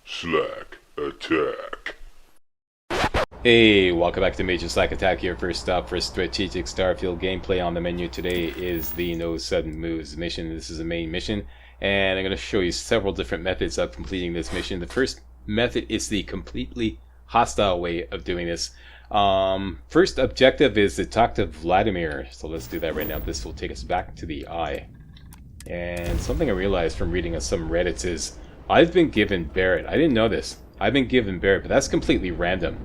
Slack attack. Hey, welcome back to Major Slack Attack here. First up for strategic Starfield gameplay on the menu today is the No Sudden Moves mission. This is a main mission, and I'm going to show you several different methods of completing this mission. The first method is the completely hostile way of doing this. First objective is to talk to Vladimir, so let's do that right now. This will take us back to the Eye. And something I realized from reading some Reddits is I've been given Barrett. I didn't know this. I've been given Barrett, but that's completely random.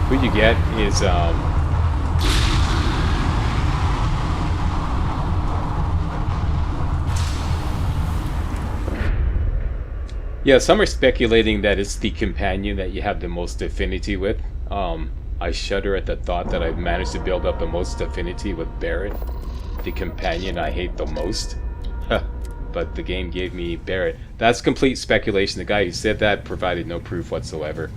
What you get is yeah, some are speculating that it's the companion that you have the most affinity with. I shudder at the thought that I've managed to build up the most affinity with Barrett, the companion I hate the most. But the game gave me Barrett. That's complete speculation. The guy who said that provided no proof whatsoever.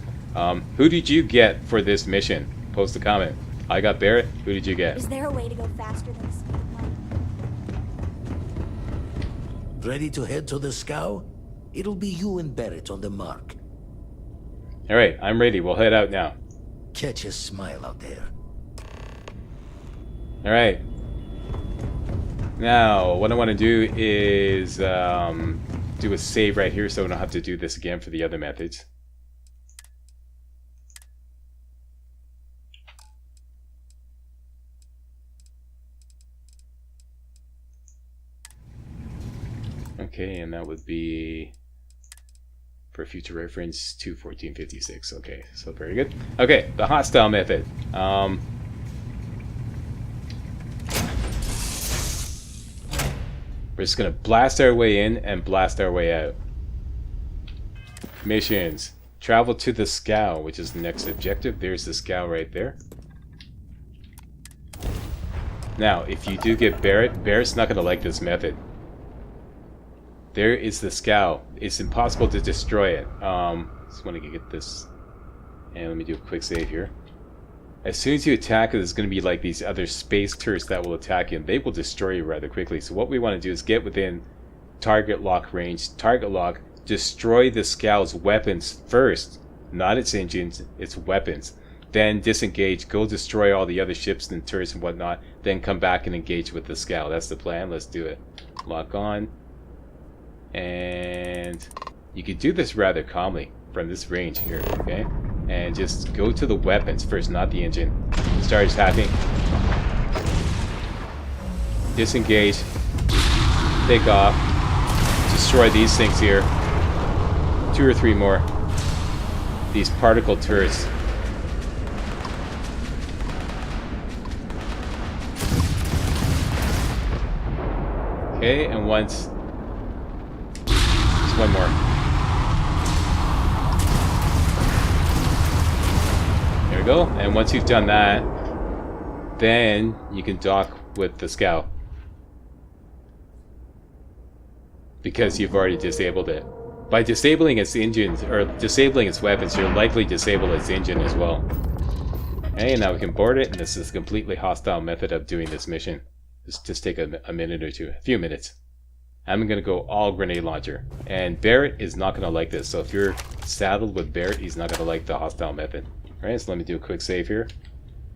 Who did you get for this mission? Post a comment. I got Barrett. Who did you get? Is there a way to go faster than the speed limit? Ready to head to the scow? It'll be you and Barrett on the mark. Alright, I'm ready. We'll head out now. Catch a smile out there. Alright. Now, what I want to do is do a save right here so I don't have to do this again for the other methods. Okay, and that would be for future reference 2:14:56. Okay, so very good. Okay, the hostile method. We're just gonna blast our way in and blast our way out. Missions. Travel to the scow, which is the next objective. There's the scow right there. Now, if you do get Barrett, Barrett's not gonna like this method. There is the scow. It's impossible to destroy it. Just want to get this. And let me do a quick save here. As soon as you attack it, there's going to be like these other space turrets that will attack you, and they will destroy you rather quickly. So what we want to do is get within target lock range, target lock, destroy the scow's weapons first. Not its engines, its weapons. Then disengage, go destroy all the other ships and turrets and whatnot, then come back and engage with the scow. That's the plan. Let's do it. Lock on. And you could do this rather calmly from this range here, okay? And just go to the weapons first, not the engine. Start attacking. Disengage. Take off. Destroy these things here. 2 or 3 more. These particle turrets. Okay, and once... one more. There we go. And once you've done that, then you can dock with the scow. Because you've already disabled it. By disabling its engines, or disabling its weapons, you'll likely disable its engine as well. Okay, now we can board it, and this is a completely hostile method of doing this mission. Just take a minute or two, a few minutes. I'm going to go all grenade launcher. And Barrett is not going to like this. So if you're saddled with Barrett, he's not going to like the hostile method. Alright, so let me do a quick save here.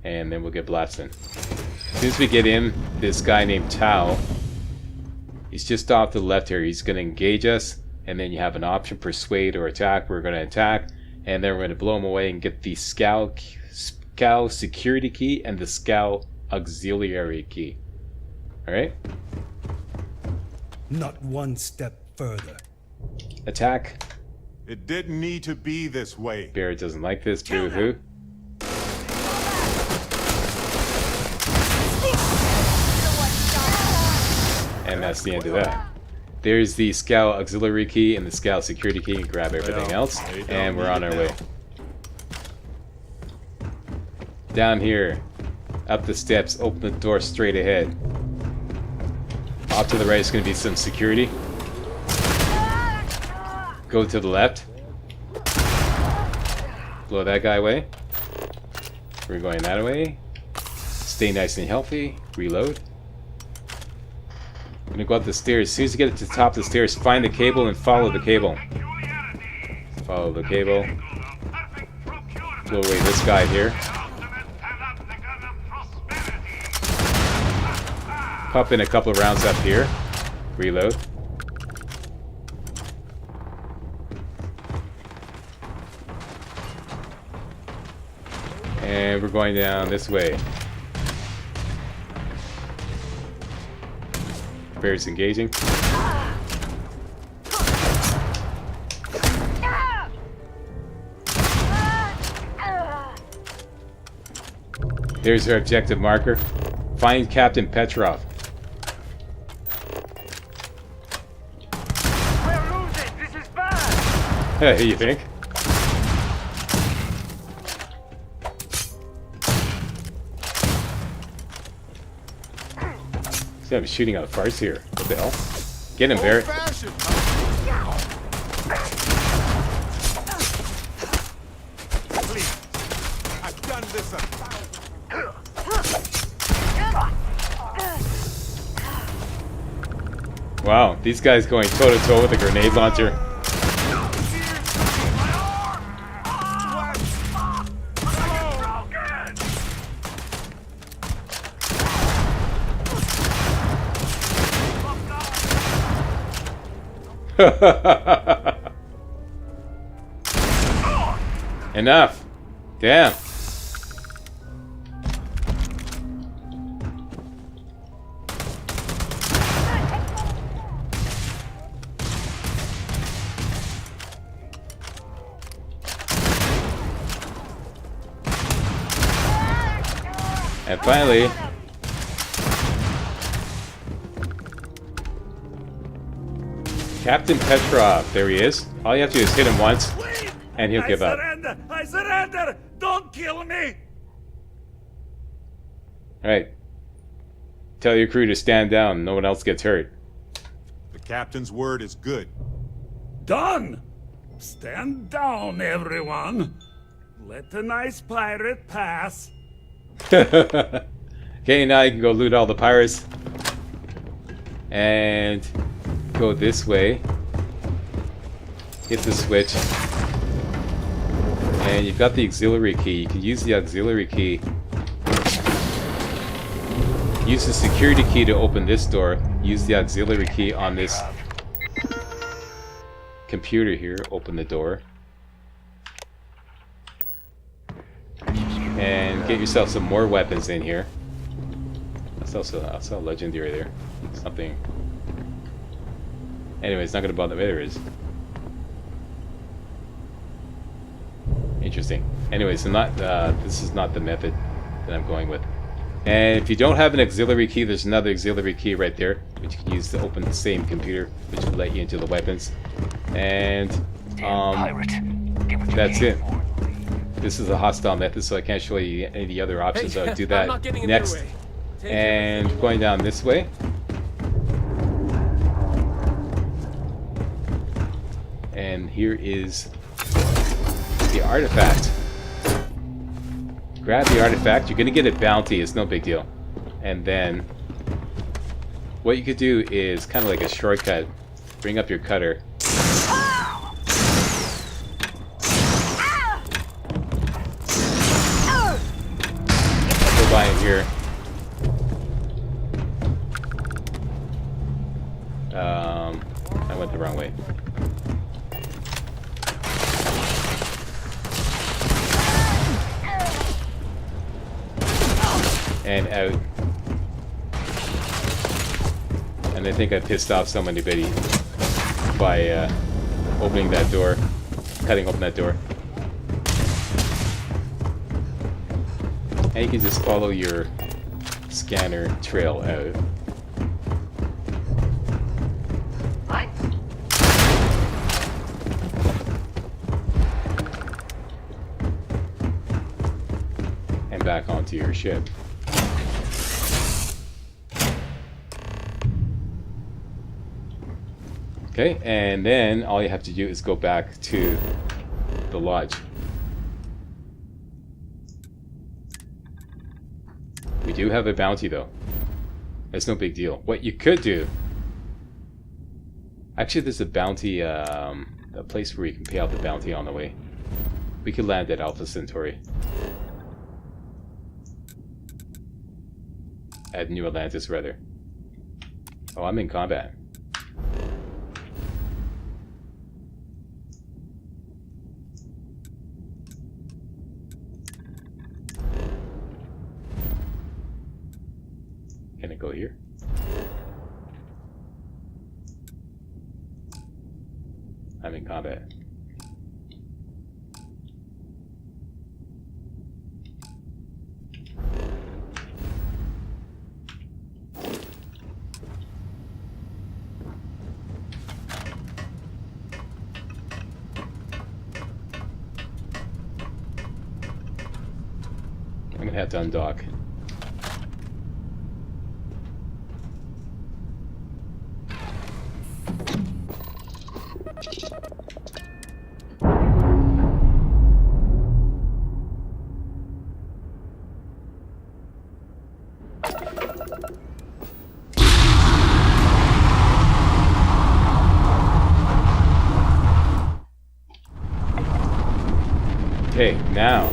And then we'll get blasting. As soon as we get in, this guy named Tao, he's just off to the left here. He's going to engage us. And then you have an option, persuade or attack. We're going to attack. And then we're going to blow him away and get the scow security key and the scow auxiliary key. Alright? Not one step further. Attack. It didn't need to be this way. Barrett doesn't like this. Boo-hoo. And that's the end of that. There's the scow auxiliary key and the scow security key. Grab everything else. And we're on our way. Down here. Up the steps. Open the door straight ahead. Off to the right is going to be some security. Go to the left. Blow that guy away. We're going that way. Stay nice and healthy. Reload. I'm gonna go up the stairs. As soon as you get to the top of the stairs, find the cable and follow the cable. Follow the cable. Blow away this guy here. Pop in a couple of rounds up here. Reload. And we're going down this way. Bears engaging. There's our objective marker. Find Captain Petrov. We're losing. This is bad. You think? See, I'm shooting out farts here. What the hell? Get him, Barrett. Please. I've done this Wow, these guys going toe to toe with a grenade launcher. Enough. Damn. And finally, Captain Petrov. There he is. All you have to do is hit him once, and he'll give up. I surrender. Don't kill me. Alright. Tell your crew to stand down. No one else gets hurt. The captain's word is good. Done. Stand down, everyone. Let the nice pirate pass. Okay, now you can go loot all the pirates. And go this way. Hit the switch. And you've got the auxiliary key. You can use the auxiliary key. Use the security key to open this door. Use the auxiliary key on this computer here. Open the door. And get yourself some more weapons in here. I saw legendary there. Something. Anyway, it's not gonna bother me. There it is. Interesting. Anyway, so this is not the method that I'm going with. And if you don't have an auxiliary key, there's another auxiliary key right there, which you can use to open the same computer, which will let you into the weapons. And that's it. This is a hostile method, so I can't show you any of the other options. So I'll do that next. And going down this way. And here is the artifact. Grab the artifact. You're gonna get a bounty. It's no big deal. And then what you could do is kind of like a shortcut. Bring up your cutter. Go by in here. I went the wrong way. And out. And I think I pissed off somebody by opening that door, cutting open that door. And you can just follow your scanner trail out. And back onto your ship. Okay, and then all you have to do is go back to the lodge. We do have a bounty though. That's no big deal. What you could do Actually, there's a bounty, a place where you can pay out the bounty on the way. We could land at Alpha Centauri. At New Atlantis, rather. Oh, I'm in combat. Can it go here? I'm in combat. I'm gonna have to undock. Okay, now.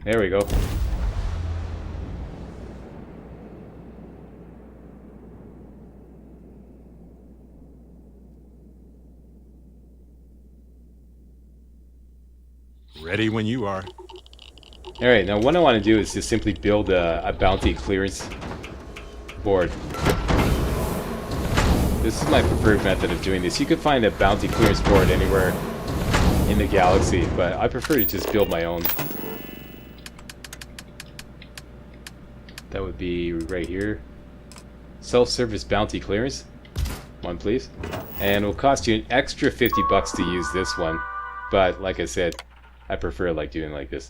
There we go. Ready when you are. Alright, now what I want to do is just simply build a bounty clearance board. This is my preferred method of doing this. You could find a bounty clearance board anywhere in the galaxy, but I prefer to just build my own. That would be right here. Self-service bounty clearance. One, please. And it will cost you an extra $50 to use this one. But, like I said, I prefer like doing like this.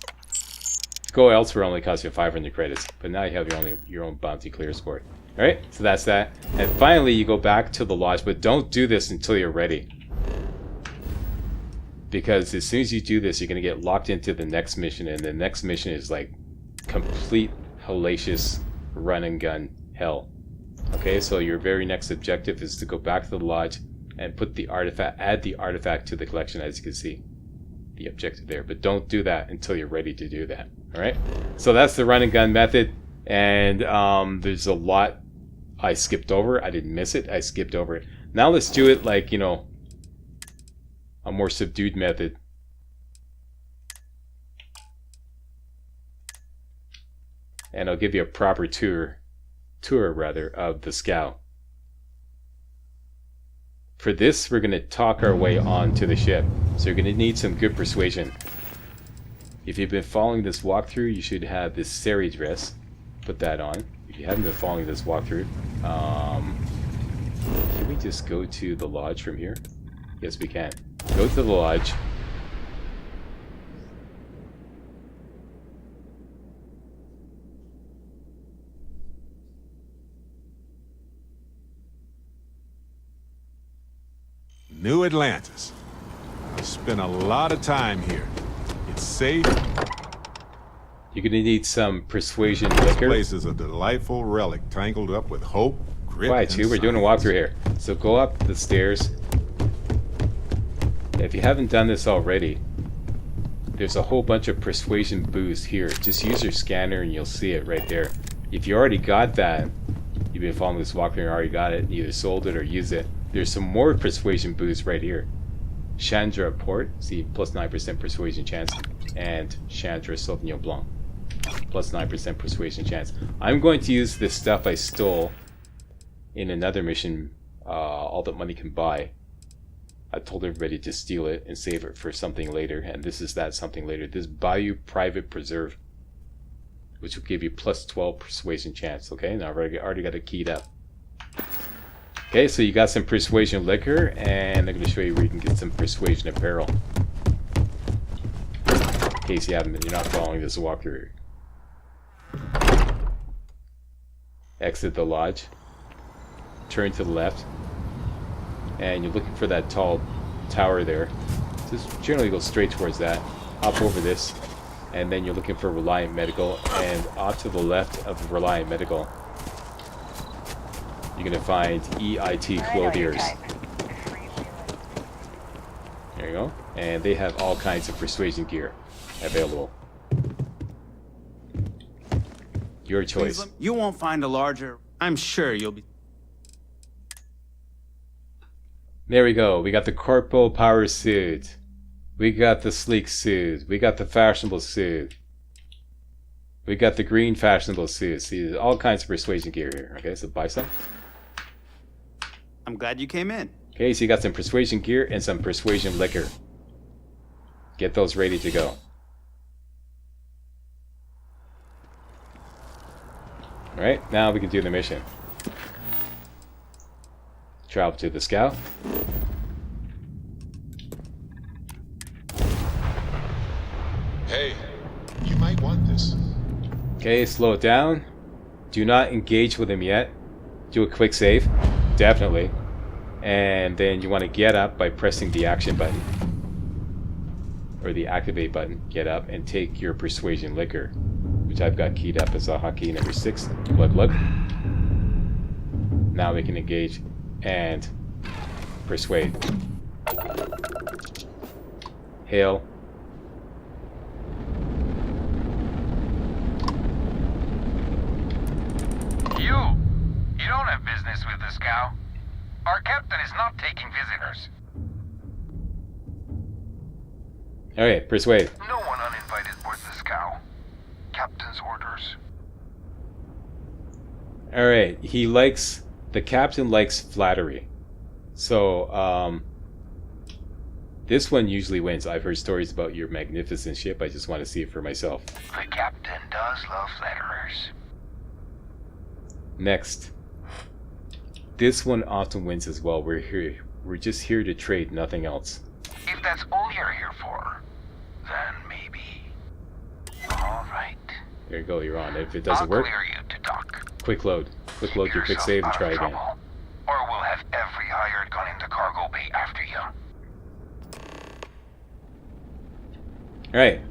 Go elsewhere only costs you 500 credits. But now you have your own bounty clearance board. Alright, so that's that. And finally, you go back to the lodge. But don't do this until you're ready. Because as soon as you do this, you're going to get locked into the next mission. And the next mission is like complete hellacious run and gun hell. Okay, so your very next objective is to go back to the lodge and put the artifact, add the artifact to the collection, as you can see. The objective there. But don't do that until you're ready to do that. Alright? So that's the run and gun method. And there's a lot I skipped over. I didn't miss it. I skipped over it. Now let's do it like, you know, a more subdued method. And I'll give you a proper tour of the scow. For this, we're going to talk our way onto the ship. So you're going to need some good persuasion. If you've been following this walkthrough, you should have this Sari dress. Put that on. If you haven't been following this walkthrough, can we just go to the lodge from here? Yes, we can. Go to the lodge. New Atlantis. Spent a lot of time here. It's safe. You're going to need some persuasion This liquor. place is a delightful relic tangled up with hope, grit, Quiet, and too. We're doing a science. walkthrough here. So go up the stairs. If you haven't done this already, there's a whole bunch of persuasion boost here. Just use your scanner and you'll see it right there. If you already got that, you've been following this walkthrough and already got it, either sold it or used it, there's some more persuasion boost right here. Chandra Port, see, plus 9% persuasion chance, and Chandra Sauvignon Blanc, plus 9% persuasion chance. I'm going to use this stuff I stole in another mission, All That Money Can Buy. I told everybody to steal it and save it for something later, and this is that something later. This Bayou Private Preserve, which will give you plus 12 persuasion chance. Okay, now I've already got it keyed up. Okay, so you got some persuasion liquor, and I'm going to show you where you can get some persuasion apparel. In case you're not following this walkthrough. Exit the lodge. Turn to the left. And you're looking for that tall tower there. Just generally go straight towards that. Hop over this. And then you're looking for Reliant Medical. And off to the left of Reliant Medical, you're going to find EIT Clothiers. There you go. And they have all kinds of persuasion gear available. Your choice. You won't find a larger... I'm sure you'll be... There we go. We got the Corpo Power Suit. We got the Sleek Suit. We got the Fashionable Suit. We got the Green Fashionable Suit. See, there's all kinds of persuasion gear here. Okay, so buy some. I'm glad you came in. Okay, so you got some persuasion gear and some persuasion liquor. Get those ready to go. Alright, now we can do the mission. Travel to the scout. Hey, you might want this. Okay, slow it down. Do not engage with him yet. Do a quick save. Definitely. And then you want to get up by pressing the action button. Or the activate button. Get up and take your persuasion liquor, which I've got keyed up as a hotkey number 6. Look. Now we can engage and persuade. Hail. You don't have business with the scow. Our captain is not taking visitors. Alright, persuade. No one uninvited board the scow. Captain's orders. Alright, the captain likes flattery. So, this one usually wins. I've heard stories about your magnificent ship. I just want to see it for myself. The captain does love flatterers. Next. This one often wins as well. We're just here to trade, nothing else. If that's all you're here for, then maybe. Alright. There you go, you're on. If it doesn't work, I'll clear you to dock. quick load. Quick load Keep your quick yourself save and out try of again. trouble, or we'll have every hired gun in the cargo bay after you. Alright.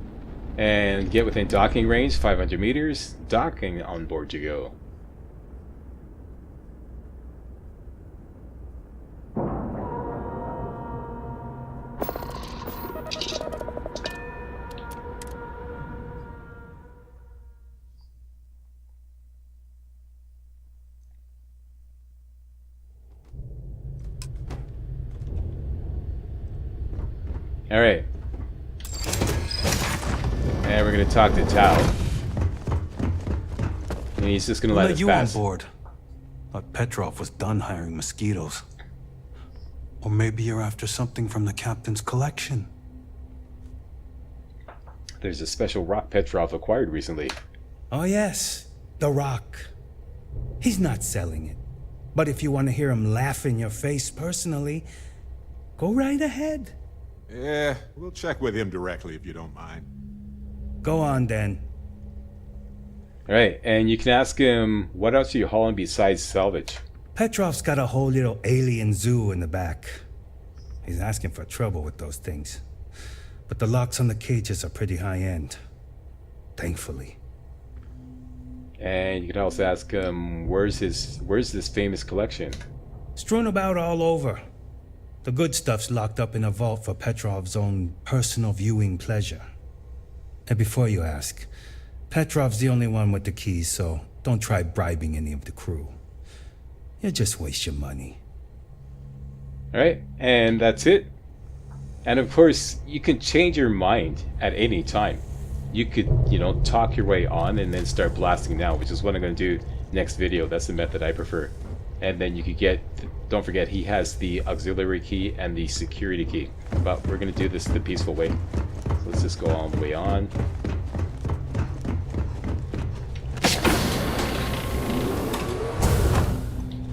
And get within docking range, 500 meters. Docking, on board you go. Alright. And we're going to talk to Tao. And he's just going to let us you pass. on board. But Petrov was done hiring mosquitoes. Or maybe you're after something from the captain's collection. There's a special rock Petrov acquired recently. Oh yes, the rock. He's not selling it. But if you want to hear him laugh in your face personally, go right ahead. Yeah, we'll check with him directly if you don't mind. Go on then. Alright, and you can ask him, what else are you hauling besides salvage? Petrov's got a whole little alien zoo in the back. He's asking for trouble with those things. But the locks on the cages are pretty high-end. Thankfully. And you can also ask him, where's this famous collection? Strewn about all over. The good stuff's locked up in a vault for Petrov's own personal viewing pleasure. And before you ask, Petrov's the only one with the keys, so don't try bribing any of the crew. You'll just waste your money. Alright, and that's it. And of course, you can change your mind at any time. You could, talk your way on and then start blasting now, which is what I'm going to do next video. That's the method I prefer. And then you could get, don't forget, he has the auxiliary key and the security key. But we're going to do this the peaceful way. So let's just go all the way on.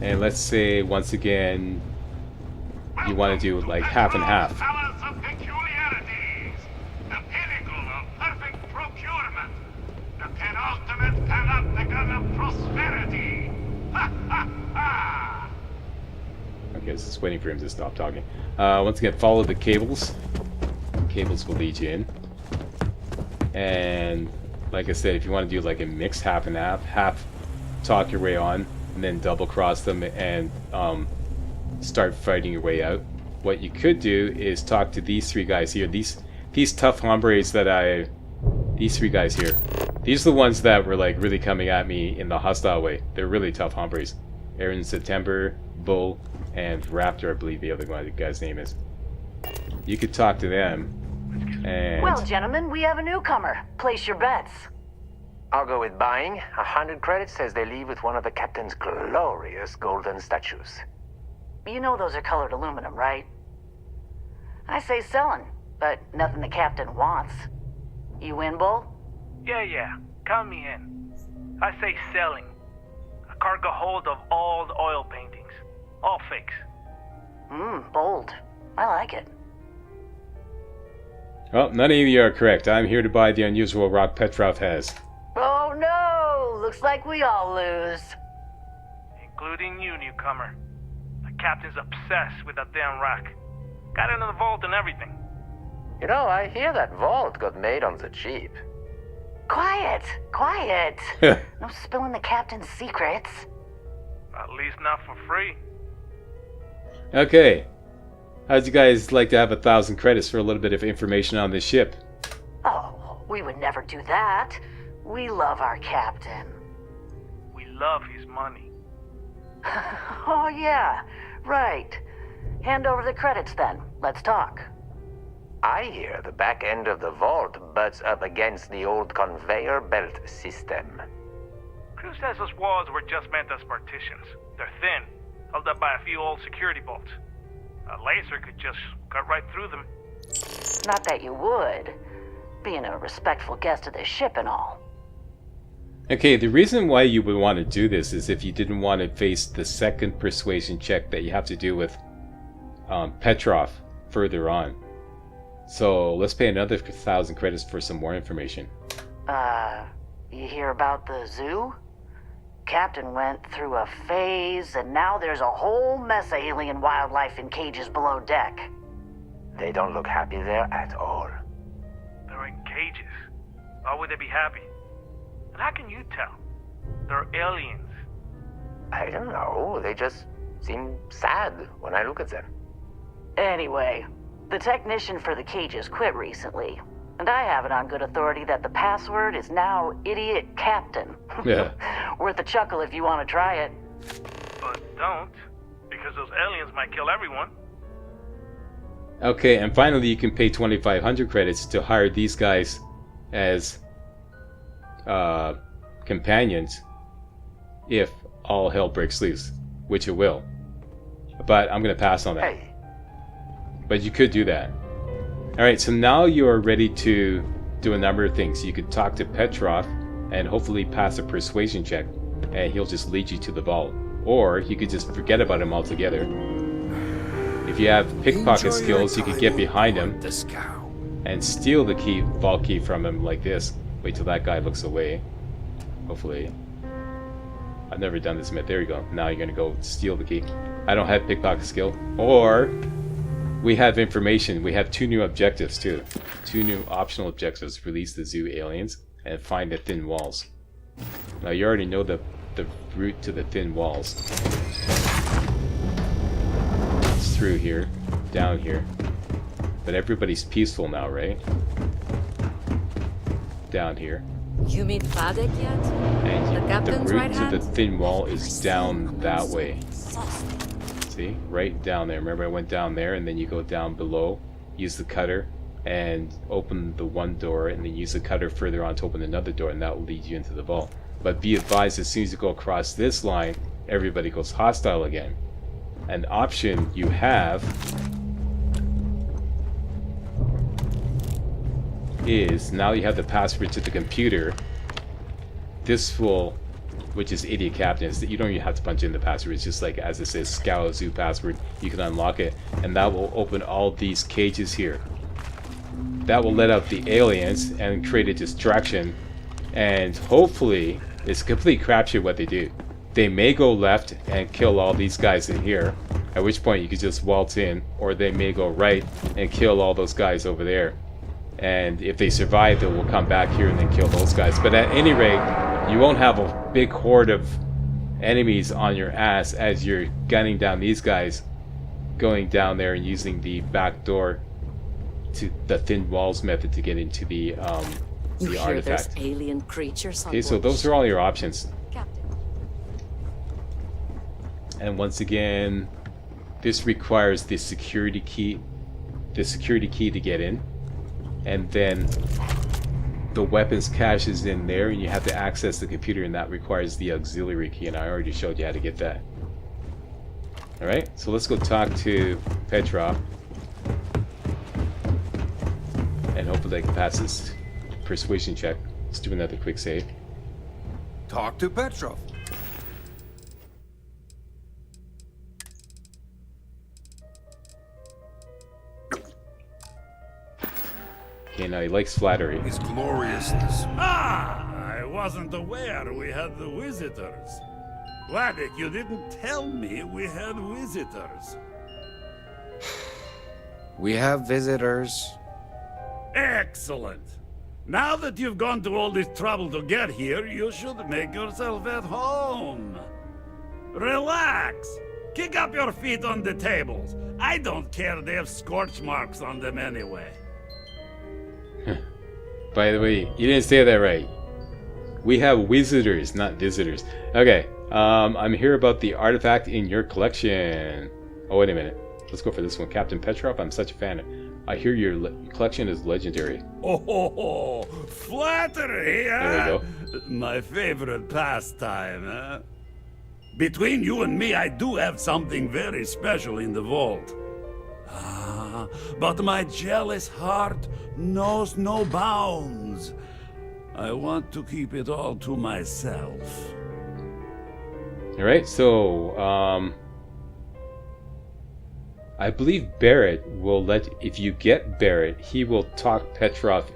And let's say, once again, you want to do like half and half. Balance of peculiarities. The pinnacle of perfect procurement. The penultimate panopticon of prosperity. Ha ha ha! Okay, just waiting for him to stop talking. Once again, follow the cables. cables will lead you in. And like I said, if you want to do like a mix, half and half talk your way on, and then double cross them and start fighting your way out. What you could do is talk to these three guys here. These tough hombres that these three guys here. These are the ones that were like really coming at me in the hostile way. They're really tough hombres. Aaron September, Bull, and Raptor, I believe the other guy's name is. You could talk to them. And Well, gentlemen, we have a newcomer. Place your bets. I'll go with buying. 100 credits says they leave with one of the captain's glorious golden statues. You know those are colored aluminum, right? I say selling, but nothing the captain wants. You win, Bull? Yeah. Count me in. I say selling. A cargo hold of all the oil paintings. All fakes. Bold. I like it. well, none of you are correct. I'm here to buy the unusual rock Petrov has. Oh no! Looks like we all lose. Including you, newcomer. The captain's obsessed with that damn rock. Got into the vault and everything. You know, I hear that vault got made on the cheap. Quiet! No spilling the captain's secrets. At least not for free. Okay. How'd you guys like to have 1,000 credits for a little bit of information on this ship? Oh, we would never do that. We love our captain. We love his money. Oh yeah, right. Hand over the credits then. Let's talk. I hear the back end of the vault butts up against the old conveyor belt system. Crew says those walls were just meant as partitions. They're thin, held up by a few old security bolts. A laser could just cut right through them. Not that you would, being a respectful guest of this ship and all. Okay, the reason why you would want to do this is if you didn't want to face the second persuasion check that you have to do with Petrov further on. So let's pay another 1,000 credits for some more information. You hear about the zoo? Captain went through a phase, and now there's a whole mess of alien wildlife in cages below deck. They don't look happy there at all. They're in cages. Why would they be happy? And how can you tell? They're aliens. I don't know. They just seem sad when I look at them. Anyway, the technician for the cages quit recently, and I have it on good authority that the password is now Idiot Captain. Yeah. Worth a chuckle if you want to try it. But don't, because those aliens might kill everyone. Okay, and finally you can pay 2,500 credits to hire these guys as companions if all hell breaks loose, which it will. But I'm going to pass on that. Hey. But you could do that. Alright, so now you are ready to do a number of things. You could talk to Petrov and hopefully pass a persuasion check, and he'll just lead you to the vault. Or you could just forget about him altogether. If you have pickpocket skills, you could get behind him and steal the key, vault key from him like this. Wait till that guy looks away. Hopefully. I've never done this yet. There you go. Now you're gonna go steal the key. I don't have pickpocket skill. Or we have information. We have 2 new objectives too. 2 new optional objectives. Release the zoo aliens and find the thin walls. Now you already know the route to the thin walls. It's through here, down here. But everybody's peaceful now, right? Down here. You meet Vadek yet? And the route right to hand? the thin wall is down that way. See? Right down there. Remember I went down there, and then you go down below, use the cutter, and open the one door, and then use the cutter further on to open another door, and that will lead you into the vault. But be advised, as soon as you go across this line, everybody goes hostile again. An option you have is, now you have the password to the computer, this will, which is Idiot Captain, is that you don't even have to punch in the password. It's just like, as it says, Scout Zoo password. You can unlock it, and that will open all these cages here. That will let out the aliens and create a distraction, and hopefully it's complete crapshoot what they do. They may go left and kill all these guys in here, At which point you could just waltz in, or they may go right and kill all those guys over there. And if they survive, they will come back here and then kill those guys. But at any rate, you won't have a big horde of enemies on your ass as you're gunning down these guys, going down there and using the back door to the thin walls method to get into the You hear artifact. there's alien creatures on Okay, so board those are all your options. Captain. And once again, this requires the security key to get in, and then the weapons cache is in there, and you have to access the computer, and that requires the auxiliary key, and I already showed you how to get that. Alright, so let's go talk to Petrov, and hopefully I can pass this persuasion check. Let's do another quick save. Talk to Petrov. Okay, now he likes flattery. His gloriousness. I wasn't aware we had the visitors. Vladek, you didn't tell me we had visitors. We have visitors. Excellent. Now that you've gone to all this trouble to get here, you should make yourself at home. Relax. Kick up your feet on the tables. I don't care they have scorch marks on them anyway. By the way, you didn't say that right. We have visitors, not visitors. Okay, I'm here about the artifact in your collection. Oh, wait a minute. Let's go for this one. Captain Petrov, I'm such a fan. I hear your collection is legendary. Oh, flattery, There huh? My favorite pastime, huh? Between you and me, I do have something very special in the vault. But my jealous heart knows no bounds. I want to keep it all to myself. Alright, so, I believe Barrett will if you get Barrett, he will talk Petrov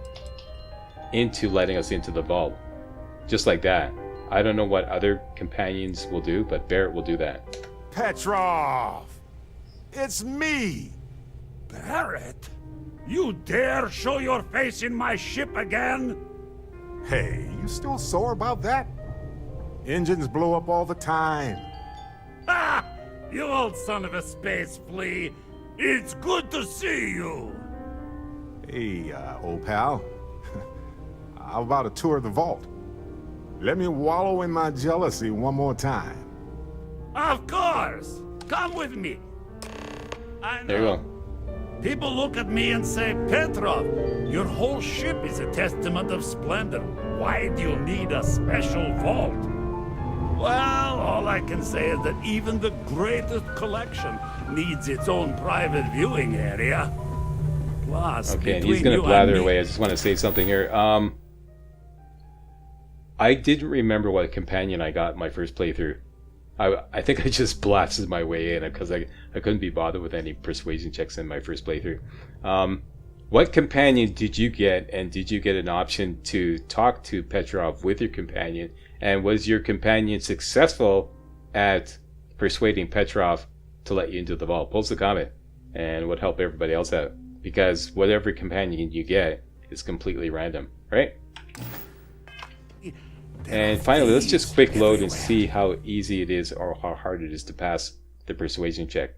into letting us into the vault. Just like that. I don't know what other companions will do, but Barrett will do that. Petrov! It's me! Barrett? You dare show your face in my ship again? Hey, you still sore about that? Engines blow up all the time. Ha! You old son of a space flea. It's good to see you. Hey, old pal. How about a tour of the vault? Let me wallow in my jealousy one more time. Of course. Come with me. I know. There you go. People look at me and say, Petrov, your whole ship is a testament of splendor. Why do you need a special vault? Well, all I can say is that even the greatest collection needs its own private viewing area. Plus, okay, and he's gonna blather away. I just want to say something here. I didn't remember what companion I got in my first playthrough. I think I just blasted my way in because I couldn't be bothered with any persuasion checks in my first playthrough. What companion did you get, and did you get an option to talk to Petrov with your companion? And was your companion successful at persuading Petrov to let you into the vault? Post a comment, and it would help everybody else out. Because whatever companion you get is completely random, right? And finally, let's just quick load and see how easy it is or how hard it is to pass the persuasion check.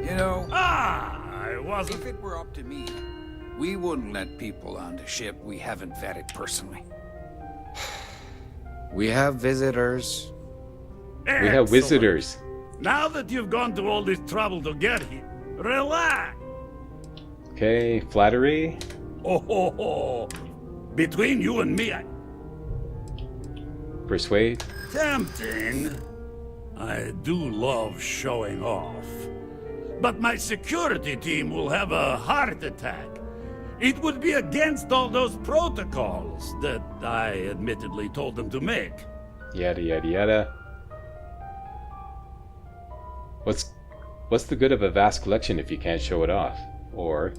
You know, I wasn't. If it were up to me, we wouldn't let people on the ship we haven't vetted personally. We have visitors. We have visitors. Now that you've gone to all this trouble to get here, relax. Okay, flattery. Oh, between you and me, Persuade. Tempting. I do love showing off. But my security team will have a heart attack. It would be against all those protocols that I admittedly told them to make. Yada yada yada. What's the good of a vast collection if you can't show it off? Or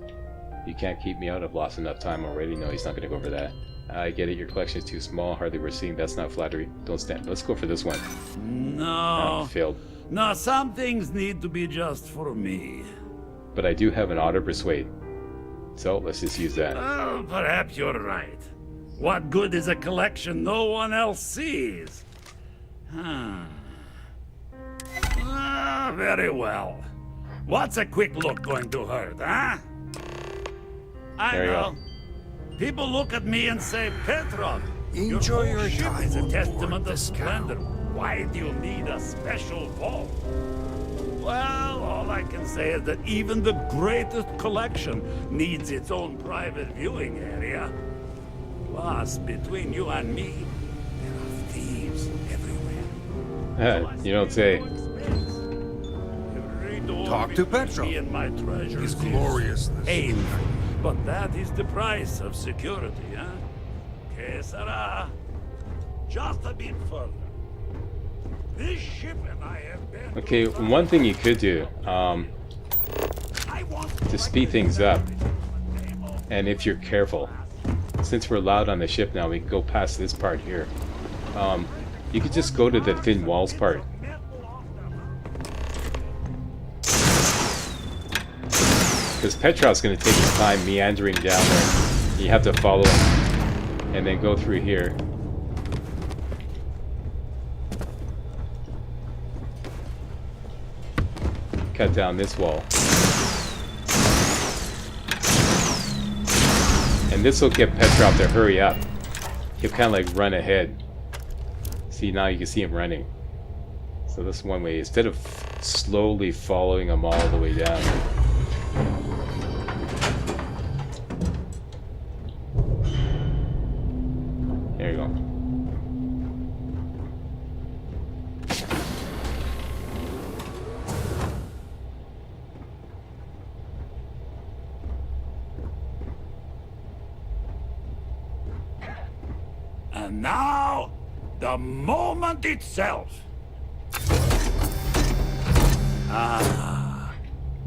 you can't keep me out, I've lost enough time already. No, he's not going to go for that. I get it, your collection is too small, hardly worth seeing. That's not flattery. Don't stand. Let's go for this one. No. Failed. No, some things need to be just for me. But I do have an auto persuade. So let's just use that. Oh, perhaps you're right. What good is a collection no one else sees? Very well. What's a quick look going to hurt, huh? I There you know. go. People look at me and say, Petrov, Enjoy your your ship time is a on testament board of the splendor. Why do you need a special vault? Well, all I can say is that even the greatest collection needs its own private viewing area. Plus, between you and me, there are thieves everywhere. You don't say. Talk to Petrov. Me and my treasures. His gloriousness. Painful, but that is the price of security, huh? Que sera? Just a bit further. This ship and I have been. Okay, one thing you could do, to speed things up, and if you're careful, since we're allowed on the ship now, we can go past this part here. You could just go to the thin walls part. Because Petrov's going to take his time meandering down there. You have to follow him, and then go through here. Cut down this wall. And this will get Petrov to hurry up. He'll kind of like run ahead. See, now you can see him running. So that's one way. Instead of slowly following him all the way down. There you go. And now, the moment itself. Ah,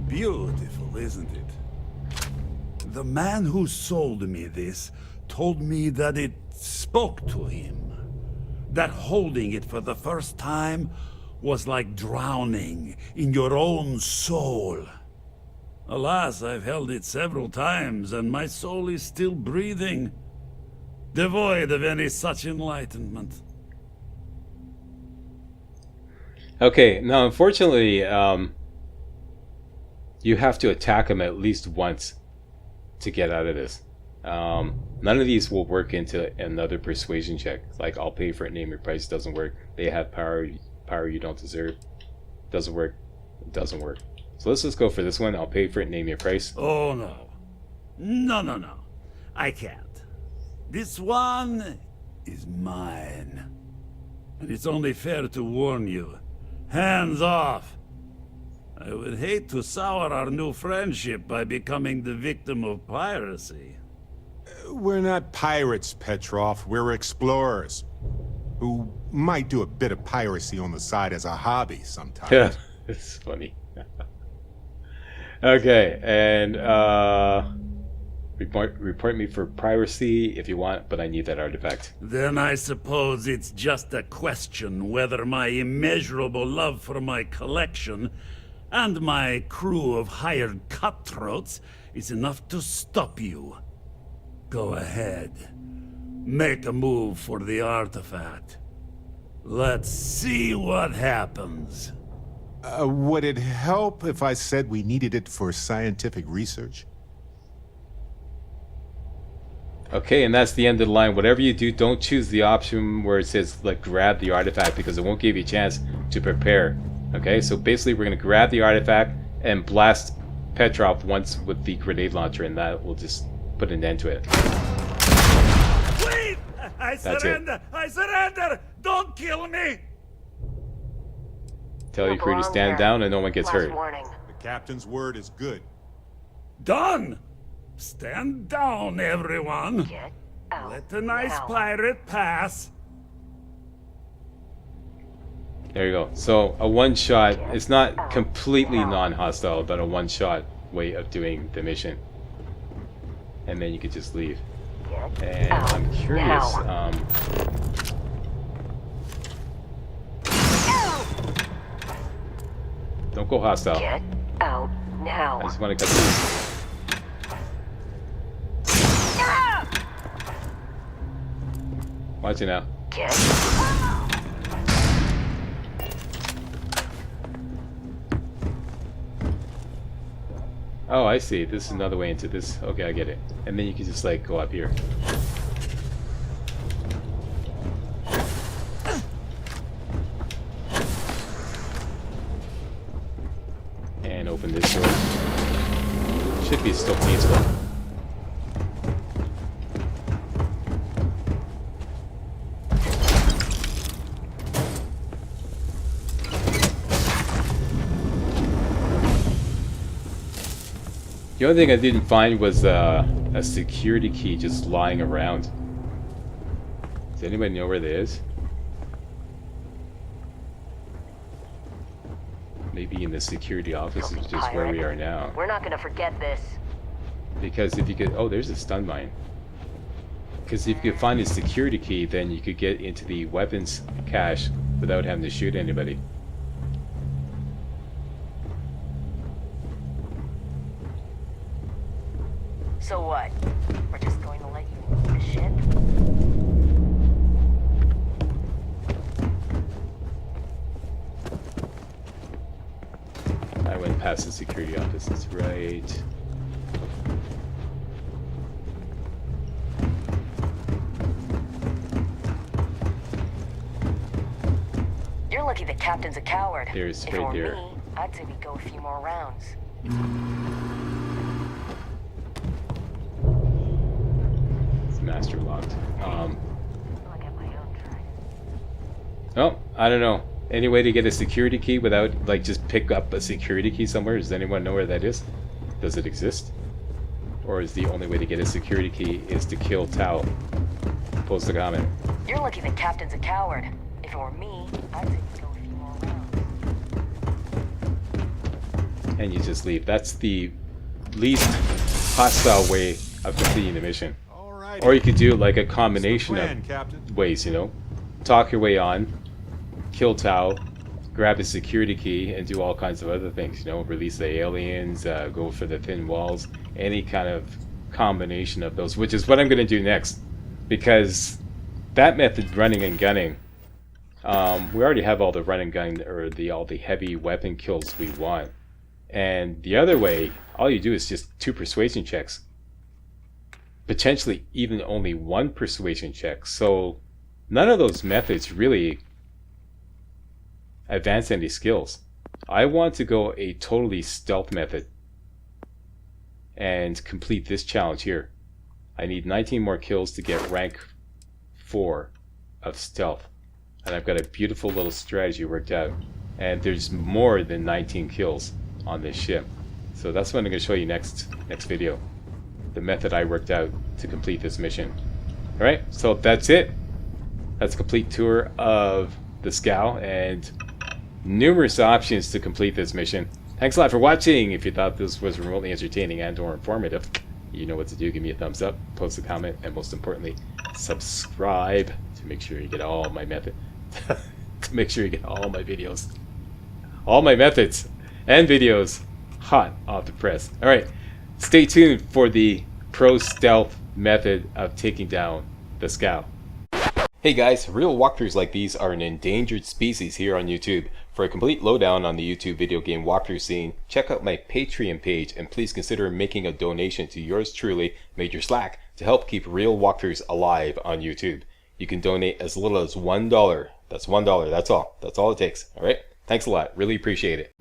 beautiful, isn't it? The man who sold me this told me that it spoke to him. That holding it for the first time was like drowning in your own soul. Alas, I've held it several times, and my soul is still breathing, devoid of any such enlightenment. Okay, now unfortunately, you have to attack him at least once to get out of this. None of these will work into another persuasion check. Like, I'll pay for it, name your price, doesn't work. They have power you don't deserve. Doesn't work. It doesn't work. So let's just go for this one. I'll pay for it, name your price. Oh no. No. I can't. This one is mine. And it's only fair to warn you. Hands off. I would hate to sour our new friendship by becoming the victim of piracy. We're not pirates, Petrov. We're explorers. Who might do a bit of piracy on the side as a hobby sometimes. Yeah, it's funny. Okay, and report me for piracy if you want, but I need that artifact. Then I suppose it's just a question whether my immeasurable love for my collection and my crew of hired cutthroats is enough to stop you. Go ahead. Make a move for the artifact. Let's see what happens. Would it help if I said we needed it for scientific research? Okay, and that's the end of the line. Whatever you do, don't choose the option where it says, like, grab the artifact, because it won't give you a chance to prepare. Okay, so basically we're going to grab the artifact and blast Petrov once with the grenade launcher, and that will just put an end to it. Wait! I surrender! I surrender! Don't kill me! Tell your crew to stand down and no one gets hurt. The captain's word is good. Done! Stand down, everyone! Let the nice pirate pass. There you go. So a one-shot, it's not completely non-hostile, but a one-shot way of doing the mission. And then you could just leave. And I'm curious, don't go hostile. Get out now. I just want to cut through. Watch it now. Get. Oh, I see. This is another way into this. Okay, I get it. And then you can just like go up here. And open this door. Should be still peaceful. The only thing I didn't find was a security key just lying around. Does anybody know where that is? Maybe in the security office, which is where we are now. We're not gonna forget this. Because if you could... Oh, there's a stun mine. Because if you could find a security key, then you could get into the weapons cache without having to shoot anybody. So what? We're just going to let you move the ship? I went past the security office, that's right. You're lucky the captain's a coward. There's if right it were there. me, I'd say we go a few more rounds. Master locked. Oh, I don't know. Any way to get a security key without, like, just pick up a security key somewhere? Does anyone know where that is? Does it exist? Or is the only way to get a security key is to kill Tao? Post a comment. You're lucky the captain's a coward. If it were me, I'd say we go a few more rounds. And you just leave. That's the least hostile way of completing the mission. Or you could do like a combination of ways, you know. Talk your way on, kill Tao, grab a security key, and do all kinds of other things, you know. Release the aliens, go for the thin walls, any kind of combination of those, which is what I'm going to do next. Because that method, running and gunning, we already have all the run and gun, or all the heavy weapon kills we want. And the other way, all you do is just 2 persuasion checks. Potentially even only 1 persuasion check. So none of those methods really advance any skills. I want to go a totally stealth method and complete this challenge here. I need 19 more kills to get rank 4 of stealth. And I've got a beautiful little strategy worked out. And there's more than 19 kills on this ship. So that's what I'm going to show you next video. The method I worked out to complete this mission. Alright, so that's it. That's a complete tour of the scow and numerous options to complete this mission. Thanks a lot for watching. If you thought this was remotely entertaining and or informative, you know what to do. Give me a thumbs up, post a comment, and most importantly, subscribe to make sure you get all my to make sure you get all my videos. All my methods and videos hot off the press. Alright. Stay tuned for the pro stealth method of taking down the scow. Hey guys, real walkthroughs like these are an endangered species here on YouTube. For a complete lowdown on the YouTube video game walkthrough scene, check out my Patreon page and please consider making a donation to yours truly, Major Slack, to help keep real walkthroughs alive on YouTube. You can donate as little as $1. That's $1, that's all. That's all it takes, alright? Thanks a lot, really appreciate it.